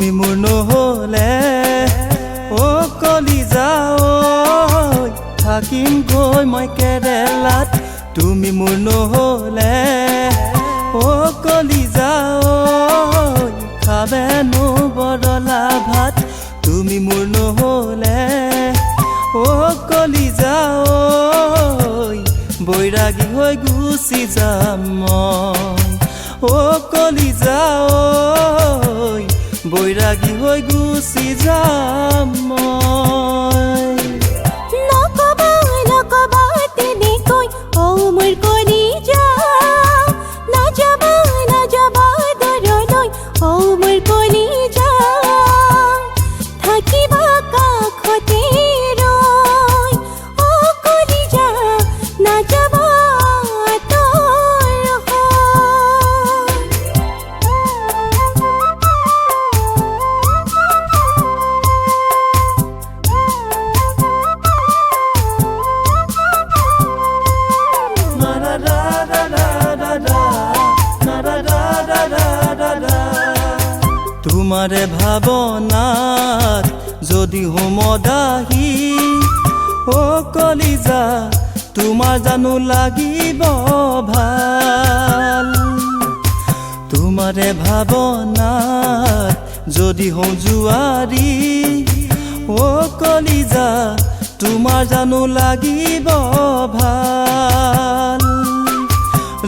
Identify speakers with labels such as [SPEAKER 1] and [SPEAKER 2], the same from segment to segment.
[SPEAKER 1] তুমি মোৰ নহ'লে ও কলিজা ঐ থাকিম গৈ মই কেৰেলাত তুমি মোৰ নহ'লে ও কলিজা ঐ খাবেনো বৰলা ভাত তুমি মোৰ নহ'লে ও কলিজা ঐ বৈৰাগী হৈ গুচি যাম মই ও কলিজা ঐ বৈৰাগী হৈ গুচি যাম মই
[SPEAKER 2] নকবা তেনেকৈ ও মোৰ কলিজা নাযাবা দূৰলৈ ও মোৰ কলিজা থাকিবা কাষতে ৰৈ ও কলিজা নাযাবা তোমাৰে ভাৱনাত যদি হোমদাহী ও কলিজা তোমাৰ জানো লাগিব ভাল তোমাৰে ভাৱনাত যদি হওঁ জুৱাৰী ও কলিজা তোমাৰ জানো লাগিব ভাল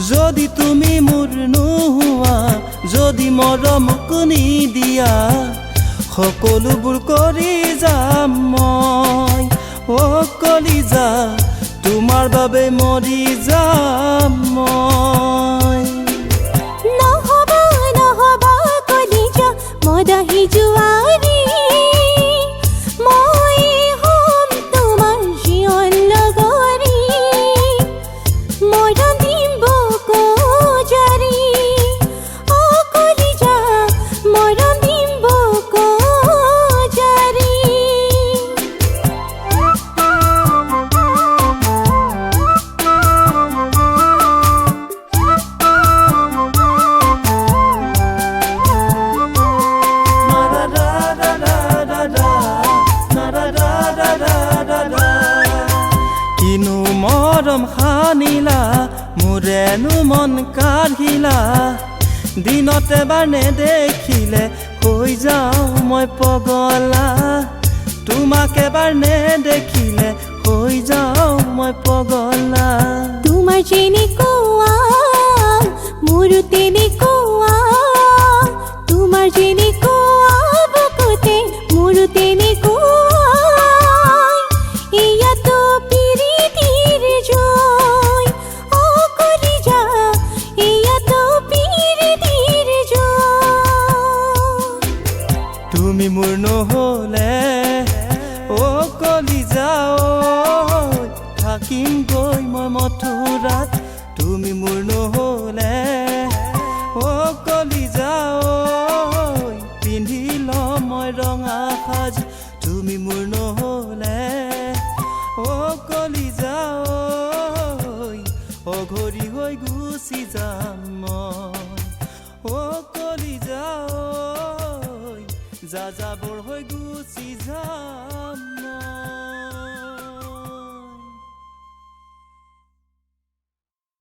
[SPEAKER 2] যদি তুমি মোৰ নোহোৱা যদি মৰমক নিদিয়া সকলোবোৰ কৰি যাম মই ও কলিজা তোমাৰ বাবে মৰি যাম মই নহবা কলিজা মদাহী জুৱাৰী মই হ'ম তোমাৰ জীয়ন লগৰী মৰম দিম বুকু জাৰি ও কলিজা মৰম দিম বুকু জাৰি
[SPEAKER 1] কিনো মৰম সানিলা মোৰেনো মন কাঢ়িলা দিনত এবাৰ নেদেখিলে হৈ যাওঁ মই পগলা তোমাক এবাৰ নেদেখিলে হৈ যাওঁ মই পগলা
[SPEAKER 2] তোমাৰ যেনেকুৱা মোৰো তেনেকুৱা তোমাৰ যেনেকুৱা বুকুতে মোৰো তেনেকুৱা এয়াতো প্ৰীতিৰ জয় ও কলিজা এয়াতো প্ৰীতিৰ জয়
[SPEAKER 1] তুমি মোৰ নহ'লে ও কলিজা ঐ থাকিম গৈ মই মথুৰাত তুমি মোৰ নহ'লে ও কলিজা ঐ পিন্ধি ল'ম মই ৰঙা সাজ তুমি মোৰ নহ'লে ও কলিজা ঐ অঘৰী হৈ গুচি যাম মই ও কলিজা ঐ যাযাবৰ হৈ গুচি যাম মই